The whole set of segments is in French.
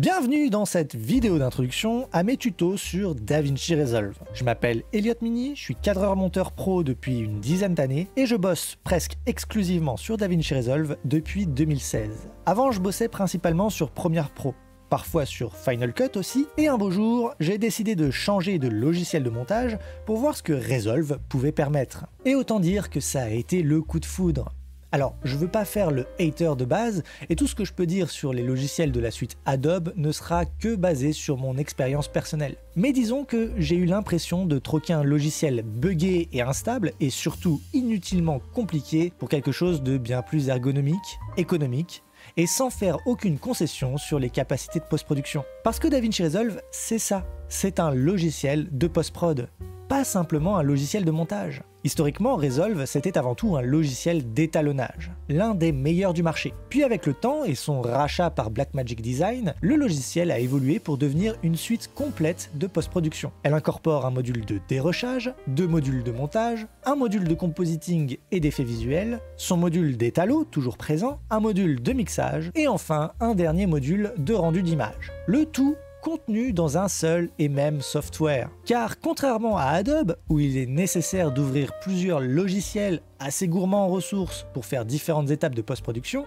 Bienvenue dans cette vidéo d'introduction à mes tutos sur DaVinci Resolve. Je m'appelle Elliot Mini, je suis cadreur monteur pro depuis une dizaine d'années et je bosse presque exclusivement sur DaVinci Resolve depuis 2016. Avant, je bossais principalement sur Premiere Pro, parfois sur Final Cut aussi, et un beau jour, j'ai décidé de changer de logiciel de montage pour voir ce que Resolve pouvait permettre. Et autant dire que ça a été le coup de foudre. Alors, je veux pas faire le hater de base, et tout ce que je peux dire sur les logiciels de la suite Adobe ne sera que basé sur mon expérience personnelle. Mais disons que j'ai eu l'impression de troquer un logiciel buggé et instable, et surtout inutilement compliqué, pour quelque chose de bien plus ergonomique, économique, et sans faire aucune concession sur les capacités de post-production. Parce que DaVinci Resolve, c'est ça, c'est un logiciel de post-prod, pas simplement un logiciel de montage. Historiquement, Resolve, c'était avant tout un logiciel d'étalonnage, l'un des meilleurs du marché. Puis avec le temps et son rachat par Blackmagic Design, le logiciel a évolué pour devenir une suite complète de post-production. Elle incorpore un module de dérochage, 2 modules de montage, un module de compositing et d'effets visuels, son module d'étalo, toujours présent, un module de mixage, et enfin un dernier module de rendu d'image. Le tout contenu dans un seul et même software. Car contrairement à Adobe, où il est nécessaire d'ouvrir plusieurs logiciels assez gourmands en ressources pour faire différentes étapes de post-production,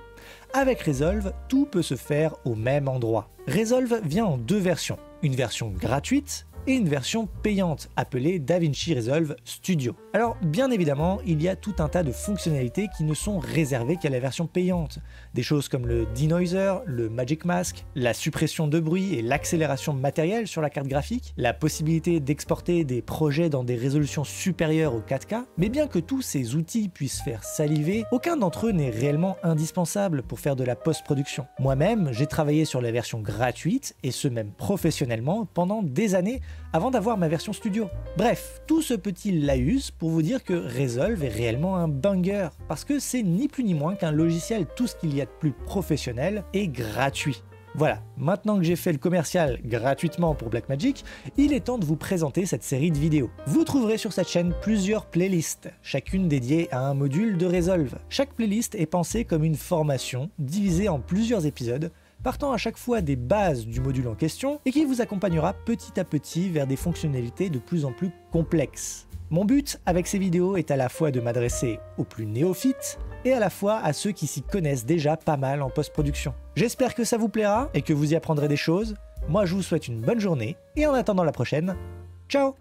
avec Resolve, tout peut se faire au même endroit. Resolve vient en 2 versions, une version gratuite et une version payante appelée DaVinci Resolve Studio. Alors bien évidemment, il y a tout un tas de fonctionnalités qui ne sont réservées qu'à la version payante. Des choses comme le denoiser, le Magic Mask, la suppression de bruit et l'accélération matérielle sur la carte graphique, la possibilité d'exporter des projets dans des résolutions supérieures au 4K, mais bien que tous ces outils puissent faire saliver, aucun d'entre eux n'est réellement indispensable pour faire de la post-production. Moi-même, j'ai travaillé sur la version gratuite, et ce même professionnellement, pendant des années, avant d'avoir ma version studio. Bref, tout ce petit laïus pour vous dire que Resolve est réellement un banger, parce que c'est ni plus ni moins qu'un logiciel tout ce qu'il y a de plus professionnel et gratuit. Voilà, maintenant que j'ai fait le commercial gratuitement pour Blackmagic, il est temps de vous présenter cette série de vidéos. Vous trouverez sur cette chaîne plusieurs playlists, chacune dédiée à un module de Resolve. Chaque playlist est pensée comme une formation, divisée en plusieurs épisodes, partant à chaque fois des bases du module en question et qui vous accompagnera petit à petit vers des fonctionnalités de plus en plus complexes. Mon but avec ces vidéos est à la fois de m'adresser aux plus néophytes et à la fois à ceux qui s'y connaissent déjà pas mal en post-production. J'espère que ça vous plaira et que vous y apprendrez des choses. Moi je vous souhaite une bonne journée et en attendant la prochaine, ciao!